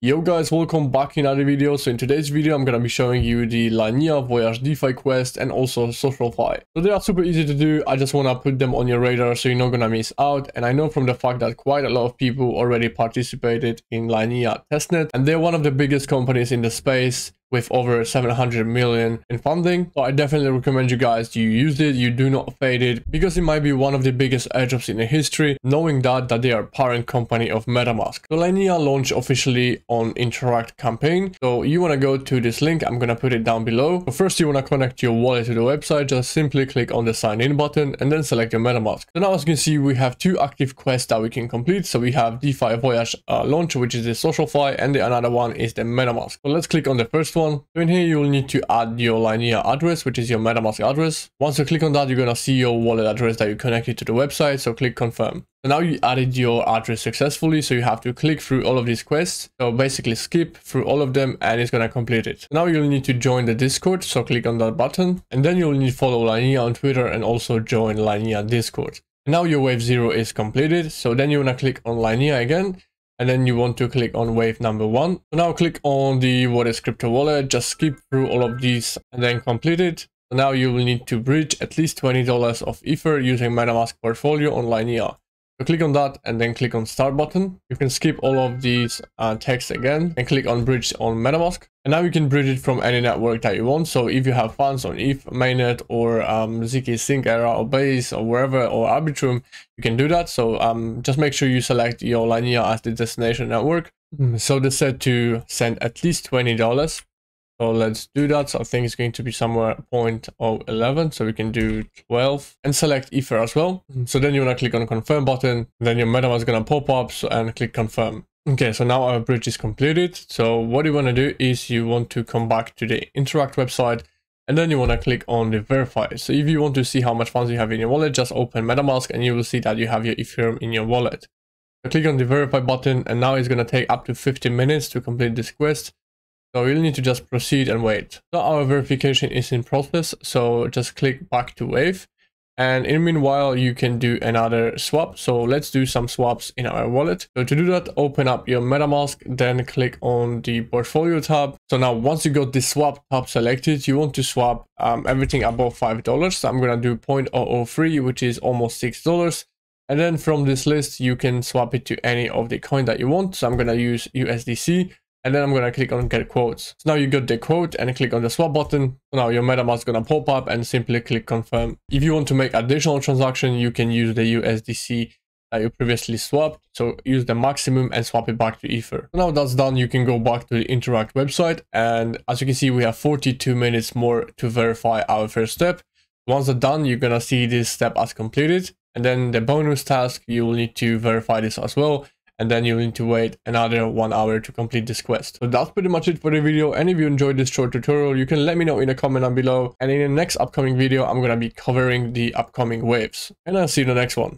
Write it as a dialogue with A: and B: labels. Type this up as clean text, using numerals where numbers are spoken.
A: Yo guys, welcome back in another video. So in today's video, I'm gonna be showing you the Linea Voyage DeFi quest and also SocialFi. So they are super easy to do. I just wanna put them on your radar so you're not gonna miss out. And I know from the fact that quite a lot of people already participated in Linea testnet, and they're one of the biggest companies in the space with over 700 million in funding. So I definitely recommend you guys to use it. You do not fade it because it might be one of the biggest airdrops in the history, knowing that they are parent company of metamask. So Linea launched officially on Interact campaign. So you want to go to this link. I'm going to put it down below. So first you want to connect your wallet to the website. Just simply click on the sign in button and then select your metamask. So now as you can see, we have two active quests that we can complete. So we have DeFi Voyage launch, which is the SocialFi, and the another one is the metamask. So let's click on the first one. So in here you will need to add your Linea address, which is your metamask address. Once you click on that, you're gonna see your wallet address that you connected to the website. So click confirm. So now you added your address successfully, so you have to click through all of these quests. So basically skip through all of them and it's gonna complete it. So now you'll need to join the Discord, so click on that button, and then you'll need to follow Linea on Twitter and also join Linea Discord. And now your wave 0 is completed, so then you wanna click on Linea again, and then you want to click on wave number 1. So now click on the what is crypto wallet, just skip through all of these and then complete it. So now you will need to bridge at least $20 of Ether using MetaMask portfolio on Linea. So click on that and then click on start button. You can skip all of these text again and click on bridge on MetaMask. And now you can bridge it from any network that you want. So if you have funds on ETH, mainnet, or zk Sync Era or Base or wherever, or Arbitrum, you can do that. So just make sure you select your Linea as the destination network. So they said to send at least $20. So let's do that. So I think it's going to be somewhere 0.011. So we can do 12 and select Ether as well. So then you want to click on confirm button. Then your MetaMask is going to pop up and click confirm. Okay, so now our bridge is completed. So what you want to do is you want to come back to the Interact website and then you want to click on the verify. So if you want to see how much funds you have in your wallet, just open MetaMask and you will see that you have your Ethereum in your wallet. So click on the verify button and now it's going to take up to 15 minutes to complete this quest. So you'll need to just proceed and wait. So our verification is in process. So just click back to wave. And in the meanwhile, you can do another swap. So let's do some swaps in our wallet. So to do that, open up your MetaMask, then click on the portfolio tab. So now once you got the swap tab selected, you want to swap everything above $5. So I'm going to do 0.003, which is almost $6. And then from this list, you can swap it to any of the coin that you want. So I'm going to use USDC. And then I'm going to click on get quotes. So now you got the quote and click on the swap button. So now your MetaMask is going to pop up and simply click confirm. If you want to make additional transaction, you can use the USDC that you previously swapped. So use the maximum and swap it back to Ether. So now that's done, you can go back to the Interact website. And as you can see, we have 42 minutes more to verify our first step. Once that's done, you're going to see this step as completed. And then the bonus task, you will need to verify this as well. And then you'll need to wait another 1 hour to complete this quest. So that's pretty much it for the video. And if you enjoyed this short tutorial, you can let me know in the comment down below. And in the next upcoming video, I'm going to be covering the upcoming waves. And I'll see you in the next one.